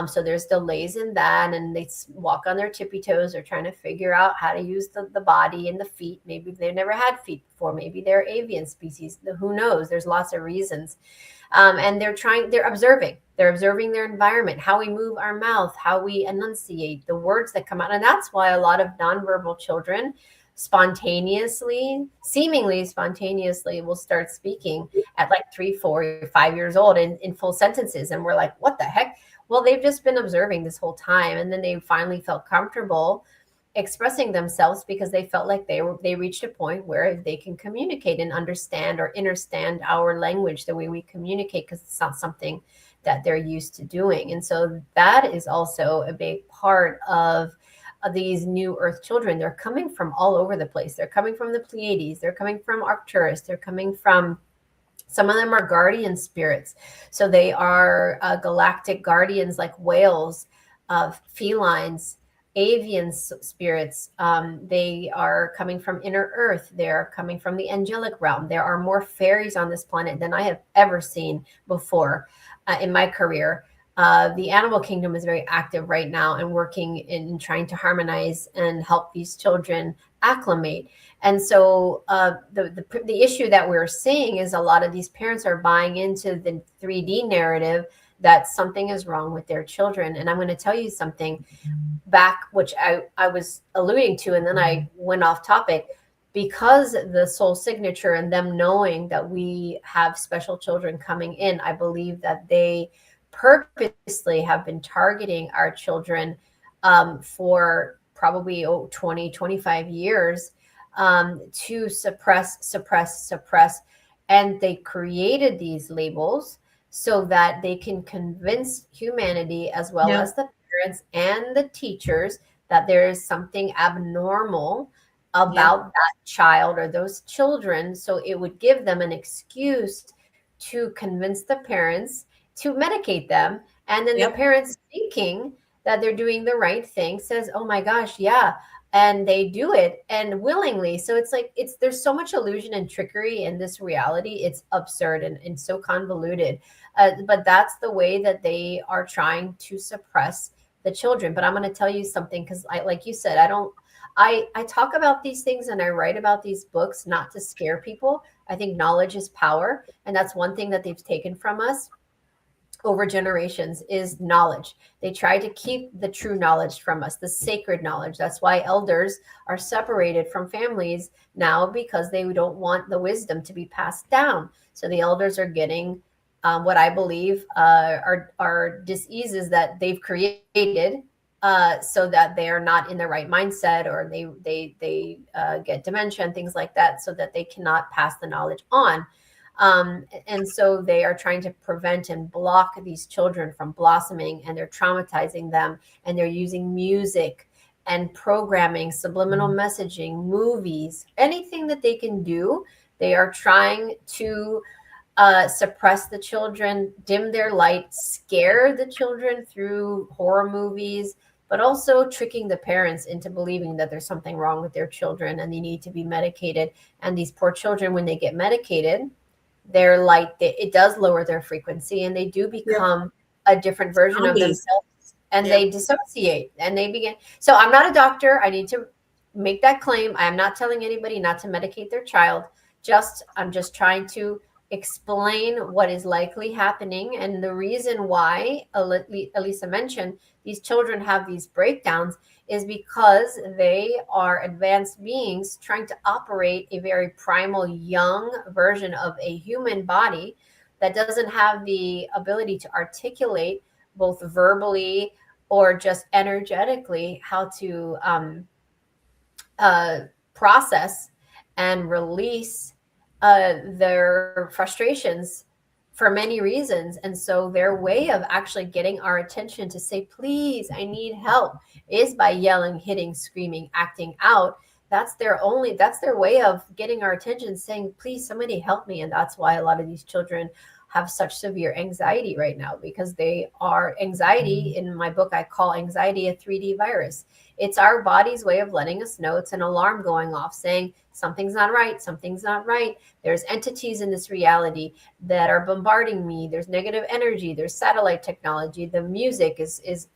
So there's delays in that, and they walk on their tippy toes. They're trying to figure out how to use the body and the feet. Maybe they've never had feet before. Maybe they're avian species. Who knows? There's lots of reasons. And they're observing their environment, how we move our mouth, how we enunciate the words that come out. And that's why a lot of nonverbal children seemingly spontaneously will start speaking at like 3, 4, 5 years old in full sentences. And we're like, what the heck? Well, they've just been observing this whole time. And then they finally felt comfortable expressing themselves because they felt like they reached a point where they can communicate and understand or understand our language, the way we communicate, because it's not something that they're used to doing. And so that is also a big part of these new earth children. They're coming from all over the place. They're coming from the Pleiades, they're coming from Arcturus, they're coming from, some of them are guardian spirits. So they are galactic guardians, like whales, felines, avian spirits. They are coming from inner earth. They're coming from the angelic realm. There are more fairies on this planet than I have ever seen before in my career. The animal kingdom is very active right now and working in trying to harmonize and help these children acclimate. And so the issue that we're seeing is a lot of these parents are buying into the 3D narrative that something is wrong with their children. And I'm going to tell you something back, which I was alluding to, and then I went off topic. Because the soul signature and them knowing that we have special children coming in, I believe that they purposely have been targeting our children for probably 20, 25 years to suppress. And they created these labels so that they can convince humanity, as well as the parents and the teachers, that there is something abnormal about that child or those children. So it would give them an excuse to convince the parents to medicate them. And then the parents, thinking that they're doing the right thing, says, oh my gosh, yeah. And they do it, and willingly. So it's like, there's so much illusion and trickery in this reality. It's absurd and so convoluted. But that's the way that they are trying to suppress the children. But I'm going to tell you something, because like you said, I talk about these things and I write about these books not to scare people. I think knowledge is power. And that's one thing that they've taken from us over generations, is knowledge. They try to keep the true knowledge from us, the sacred knowledge. That's why elders are separated from families now, because they don't want the wisdom to be passed down. So the elders are getting what I believe are diseases that they've created, so that they are not in the right mindset, or they get dementia and things like that, so that they cannot pass the knowledge on. And so they are trying to prevent and block these children from blossoming, and they're traumatizing them, and they're using music and programming, subliminal messaging, movies, anything that they can do. They are trying to suppress the children, dim their light, scare the children through horror movies, but also tricking the parents into believing that there's something wrong with their children and they need to be medicated. And these poor children, when they get medicated, their light, it does lower their frequency, and they do become a different version of themselves, and they dissociate and they begin. So I'm not a doctor. I need to make that claim. I am not telling anybody not to medicate their child. I'm just trying to explain what is likely happening, and the reason why Elisa mentioned these children have these breakdowns is because they are advanced beings trying to operate a very primal young version of a human body that doesn't have the ability to articulate both verbally or just energetically how to process and release their frustrations for many reasons. And so their way of actually getting our attention to say, please, I need help, is by yelling, hitting, screaming, acting out. That's their way of getting our attention, saying, please, somebody help me. And that's why a lot of these children have such severe anxiety right now, because they are anxiety. In my book, I call anxiety a 3D virus. It's our body's way of letting us know it's an alarm going off saying something's not right. Something's not right. There's entities in this reality that are bombarding me. There's negative energy. There's satellite technology. The music is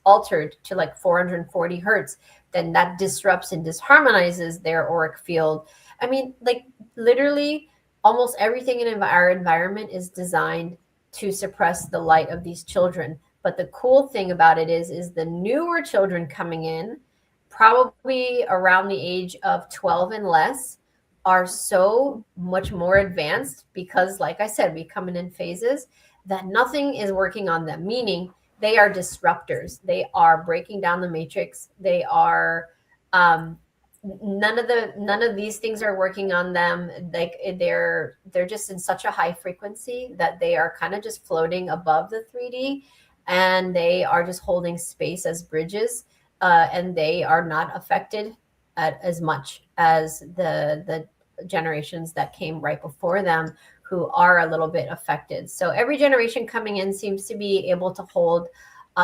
altered to like 440 hertz. Then that disrupts and disharmonizes their auric field. I mean, like literally almost everything in our environment is designed to suppress the light of these children. But the cool thing about it is the newer children coming in, probably around the age of 12 and less, are so much more advanced because, like I said, we come in phases that nothing is working on them, meaning they are disruptors. They are breaking down the matrix. They are none of these things are working on them. Like they're just in such a high frequency that they are kind of just floating above the 3D, and they are just holding space as bridges, and they are not affected as much as the generations that came right before them, who are a little bit affected. So every generation coming in seems to be able to hold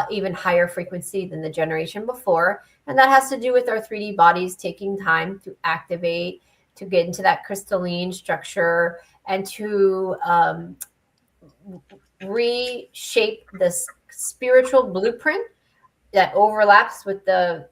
even higher frequency than the generation before. And that has to do with our 3D bodies taking time to activate, to get into that crystalline structure, and to reshape this spiritual blueprint that overlaps with the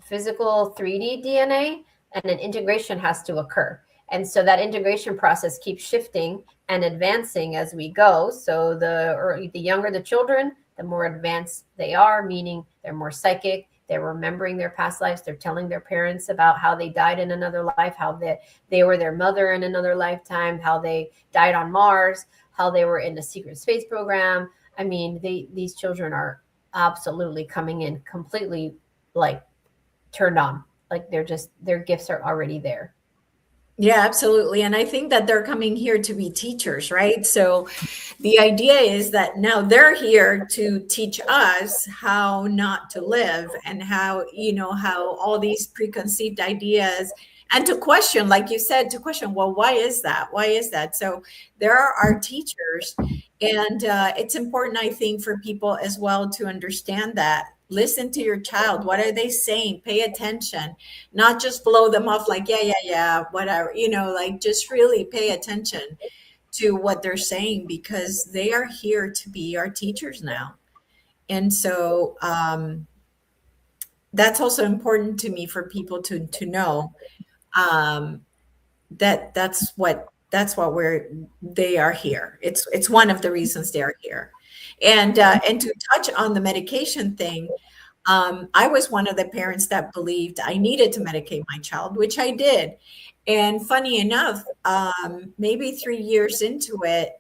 physical 3D DNA, and an integration has to occur. And so that integration process keeps shifting and advancing as we go. So the younger the children, the more advanced they are, meaning they're more psychic, they're remembering their past lives, they're telling their parents about how they died in another life, how they were their mother in another lifetime, how they died on Mars, how they were in the secret space program. I mean, these children are absolutely coming in completely like turned on. Like their gifts are already there. Yeah, absolutely. And I think that they're coming here to be teachers, right? So the idea is that now they're here to teach us how not to live, and how all these preconceived ideas, and to question, like you said, well, why is that? Why is that? So there are our teachers. And it's important, I think, for people as well to understand that. Listen to your child. What are they saying? Pay attention, not just blow them off like, yeah, whatever, like just really pay attention to what they're saying, because they are here to be our teachers now. And so that's also important to me for people to know that that's what they are here. It's one of the reasons they're here. And to touch on the medication thing, I was one of the parents that believed I needed to medicate my child, which I did. And funny enough, maybe 3 years into it,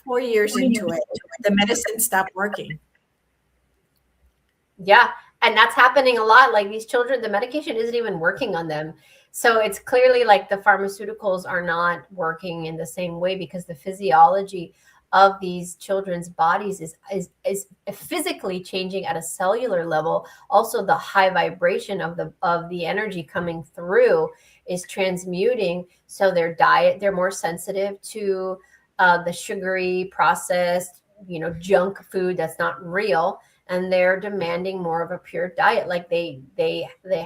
4 years into it, the medicine stopped working. Yeah. And that's happening a lot. Like these children, the medication isn't even working on them. So it's clearly like the pharmaceuticals are not working in the same way, because the physiology of these children's bodies is physically changing at a cellular level. Also, the high vibration of the energy coming through is transmuting. So their diet, they're more sensitive to the sugary, processed, junk food that's not real, and they're demanding more of a pure diet. Like they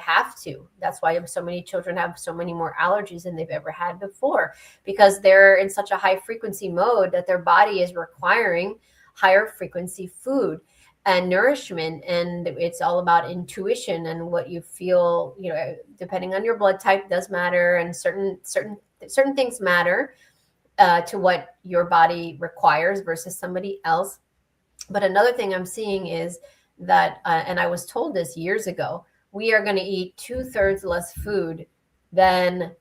have to. That's why so many children have so many more allergies than they've ever had before, because they're in such a high frequency mode that their body is requiring higher frequency food and nourishment. And it's all about intuition and what you feel, depending on your blood type does matter, and certain things matter to what your body requires versus somebody else. But another thing I'm seeing is that, and I was told this years ago, we are going to eat 2/3 less food than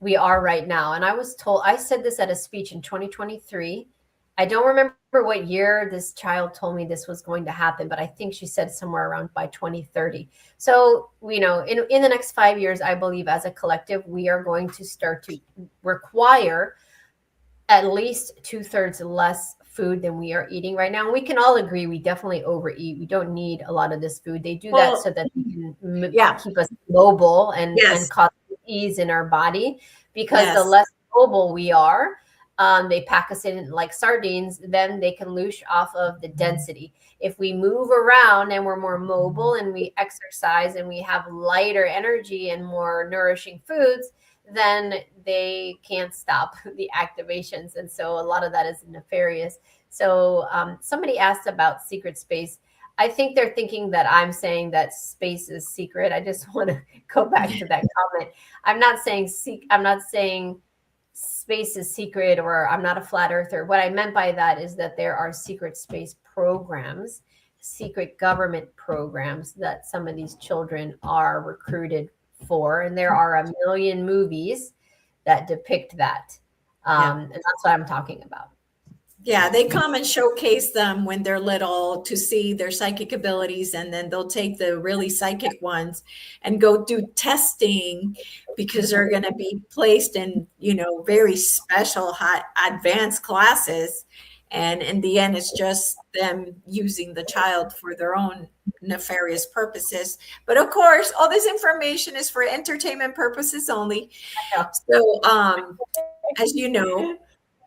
we are right now. And I said this at a speech in 2023. I don't remember what year this child told me this was going to happen, but I think she said somewhere around by 2030. So, in the next 5 years, I believe as a collective, we are going to start to require at least 2/3 less food than we are eating right now. And we can all agree we definitely overeat. We don't need a lot of this food. They do that so that they can keep us mobile and cause ease in our body, because the less mobile we are, they pack us in like sardines, then they can loosh off of the density. If we move around and we're more mobile and we exercise and we have lighter energy and more nourishing foods, then they can't stop the activations. And so a lot of that is nefarious. So somebody asked about secret space. I think they're thinking that I'm saying that space is secret. I just want to go back to that comment. I'm not saying space is secret, or I'm not a flat earther. What I meant by that is that there are secret space programs, secret government programs that some of these children are recruited for. And there are a million movies that depict that. And that's what I'm talking about. Yeah, they come and showcase them when they're little to see their psychic abilities, and then they'll take the really psychic ones and go do testing, because they're going to be placed in, very special, high advanced classes. And in the end, it's just them using the child for their own nefarious purposes. But of course, all this information is for entertainment purposes only. So, as you know,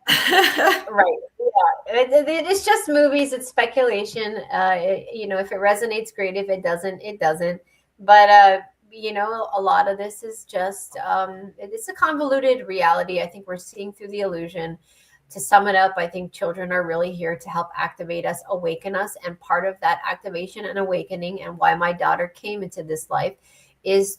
right. Yeah. It's just movies. It's speculation. If it resonates, great. If it doesn't, it doesn't. But, a lot of this is just, it's a convoluted reality. I think we're seeing through the illusion. To sum it up, I think children are really here to help activate us, awaken us. And part of that activation and awakening, and why my daughter came into this life, is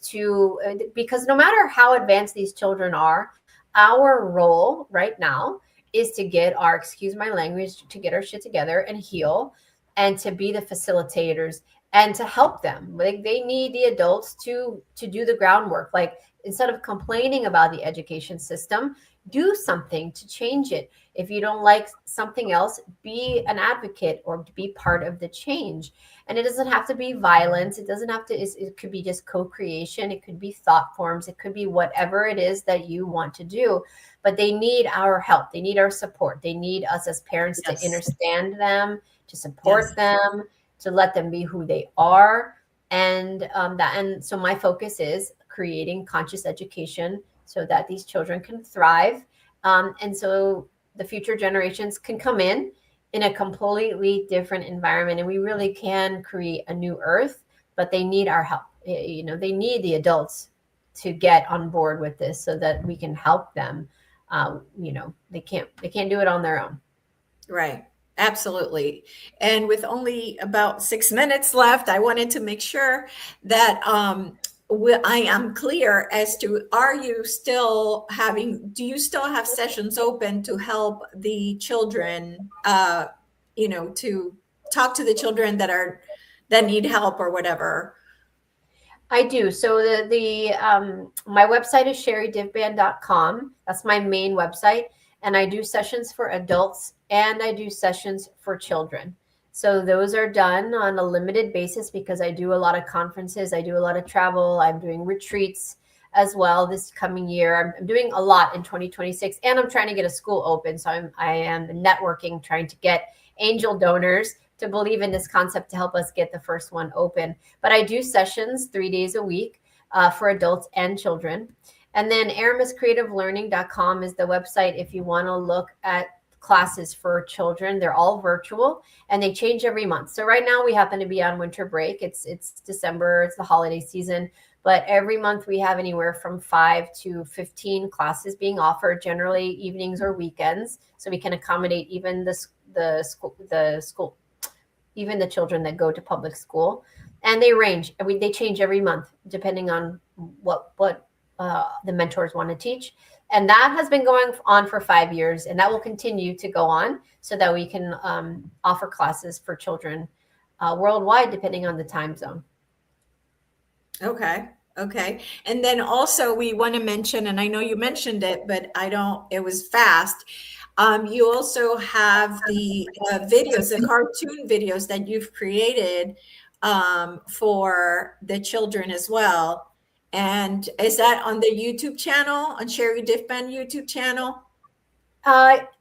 because no matter how advanced these children are, our role right now is to get our, excuse my language, to get our shit together and heal, and to be the facilitators and to help them. Like, they need the adults to do the groundwork. Like, instead of complaining about the education system, do something to change it. If you don't like something else, be an advocate or be part of the change. And it doesn't have to be violence. It doesn't have to, it could be just co-creation. It could be thought forms. It could be whatever it is that you want to do. But they need our help. They need our support. They need us as parents to understand them, to support them, to let them be who they are. And so my focus is creating conscious education so that these children can thrive. And so the future generations can come in a completely different environment, and we really can create a new earth, but they need our help. They need the adults to get on board with this so that we can help them. They can't do it on their own. Right. Absolutely. And with only about 6 minutes left, I wanted to make sure that I am clear as to, do you still have sessions open to help the children, to talk to the children that need help or whatever? I do. So my website is sherridivband.com. That's my main website. And I do sessions for adults and I do sessions for children. So those are done on a limited basis because I do a lot of conferences. I do a lot of travel. I'm doing retreats. as well this coming year. I'm doing a lot in 2026, and I'm trying to get a school open. So I am networking, trying to get angel donors to believe in this concept to help us get the first one open. But I do sessions 3 days a week for adults and children. And then aramiscreativelearning.com is the website if you want to look at classes for children. They're all virtual and they change every month. So right now we happen to be on winter break. It's December, it's the holiday season, but every month we have anywhere from 5 to 15 classes being offered, generally evenings or weekends. So we can accommodate even the school, even the children that go to public school. And they range, they change every month depending on what the mentors want to teach. And that has been going on for 5 years, and that will continue to go on so that we can offer classes for children worldwide, depending on the time zone. Okay. And then also we want to mention, and I know you mentioned it, but it was fast. You also have the videos, the cartoon videos that you've created for the children as well. And is that on the YouTube channel, on Sherri Divband YouTube channel?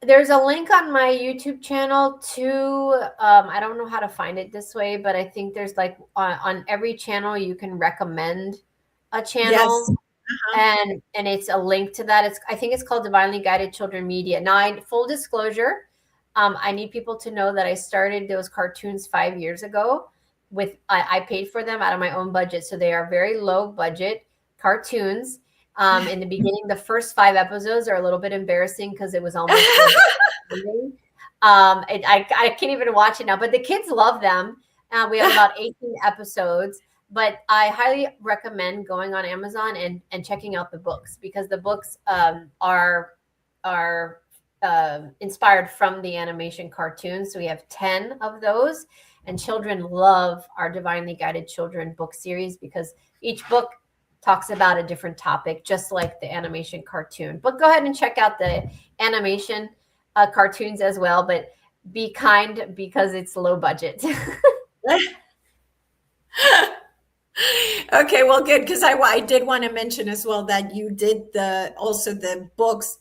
There's a link on my YouTube channel to, I don't know how to find it this way, but I think there's like on every channel you can recommend a channel. Yes. And it's a link to that. I think it's called Divinely Guided Children Media. Now, full disclosure, I need people to know that I started those cartoons 5 years ago. I paid for them out of my own budget, so they are very low budget cartoons. In the beginning, the first 5 episodes are a little bit embarrassing because it was almost I can't even watch it now, but the kids love them. We have about 18 episodes, but I highly recommend going on Amazon and checking out the books, because the books are inspired from the animation cartoons. So we have 10 of those, and children love our Divinely Guided Children book series because each book talks about a different topic, just like the animation cartoon. But go ahead and check out the animation cartoons as well, but be kind because it's low budget. Okay, well, good, because I did want to mention as well that you did also the books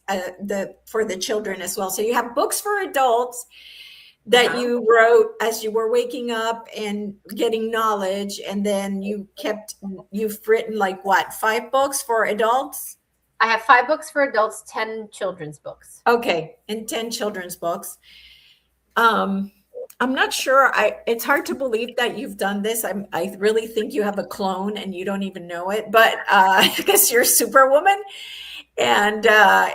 for the children as well. So you have books for adults that you wrote as you were waking up and getting knowledge, and then you've written like what, 5 books for adults? I have 5 books for adults, 10 children's books. Okay, and 10 children's books. I'm not sure. It's hard to believe that you've done this. I really think you have a clone and you don't even know it, but because you're Superwoman. And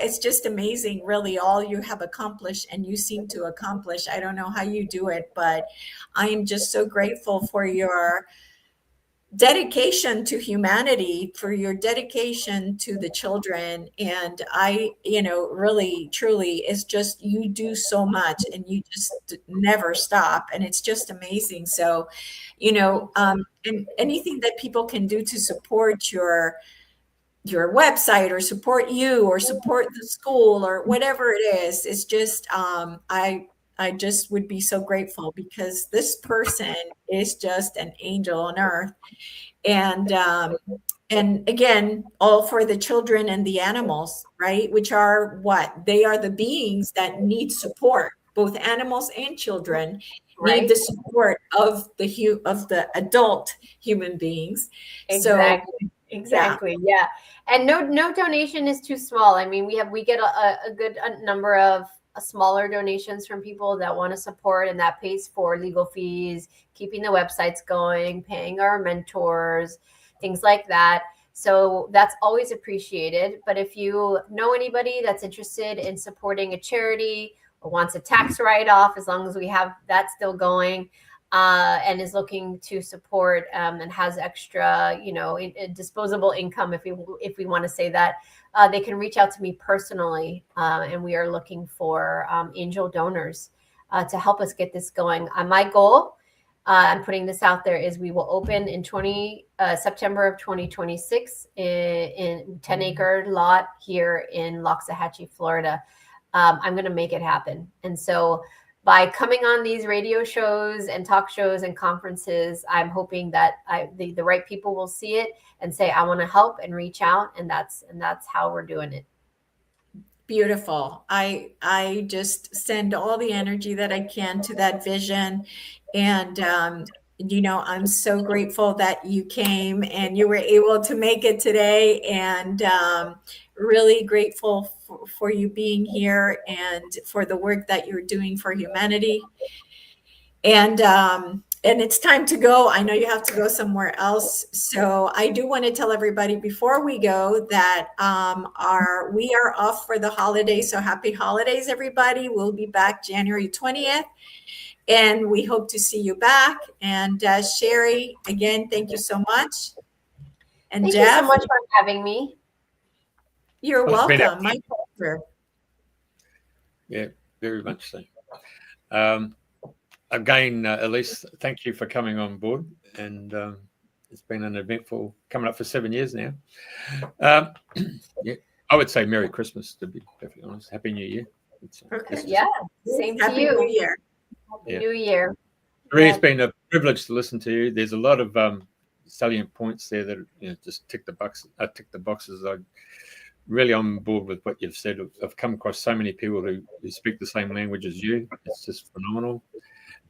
it's just amazing, really, all you have accomplished and you seem to accomplish. I don't know how you do it, but I am just so grateful for your dedication to humanity, for your dedication to the children. And really, truly, it's just, you do so much and you just never stop. And it's just amazing. So, and anything that people can do to support your website or support you or support the school or whatever it is, it's just, I just would be so grateful, because this person is just an angel on earth. And again, all for the children and the animals, right? Which are what? They are the beings that need support. Both animals and children need the support of the adult human beings. Exactly. Yeah. And no donation is too small. I mean, we get a good number of smaller donations from people that want to support, and that pays for legal fees, keeping the websites going, paying our mentors, things like that. So that's always appreciated. But if you know anybody that's interested in supporting a charity or wants a tax write-off, as long as we have that still going, and is looking to support and has extra, disposable income, if we want to say that, they can reach out to me personally, and we are looking for angel donors to help us get this going. My goal, I'm putting this out there, is we will open in September of 2026 in 10-acre lot here in Loxahatchee, Florida. I'm going to make it happen, and so by coming on these radio shows and talk shows and conferences, I'm hoping that the right people will see it and say, I want to help and reach out. And that's how we're doing it. Beautiful. I just send all the energy that I can to that vision. And, I'm so grateful that you came and you were able to make it today, and really grateful for you being here and for the work that you're doing for humanity. And it's time to go. I know you have to go somewhere else. So I do want to tell everybody before we go that we are off for the holidays. So happy holidays, everybody. We'll be back January 20th. And we hope to see you back. And Sherri, again, thank you so much. And thank Jeff, you so much for having me. You're welcome. My pleasure. Yeah, very much so. Again, Elise, thank you for coming on board. And it's been an eventful, coming up for 7 years now. Yeah, I would say Merry Christmas, to be perfectly honest. Happy New Year. Okay. Yeah, same to Happy you. New Year. Happy New Year. It's been a privilege to listen to you. There's a lot of salient points there that just tick the boxes. I really on board with what you've said. I've come across so many people who speak the same language as you. It's just phenomenal.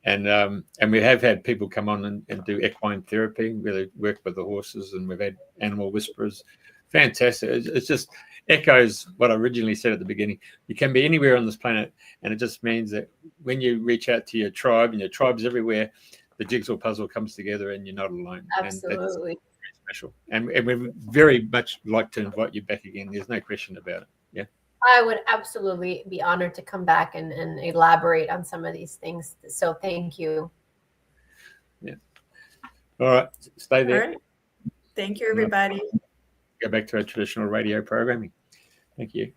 And we have had people come on and do equine therapy, really work with the horses, and we've had animal whisperers. Fantastic. It's just echoes what I originally said at the beginning. You can be anywhere on this planet, and it just means that when you reach out to your tribe, and your tribe's everywhere, the jigsaw puzzle comes together and you're not alone. Absolutely. And that's very special. And we very much like to invite you back again. There's no question about it. Yeah. I would absolutely be honored to come back and elaborate on some of these things. So thank you. Yeah. All right. Stay there. All right. Thank you, everybody. Go back to our traditional radio programming. Thank you.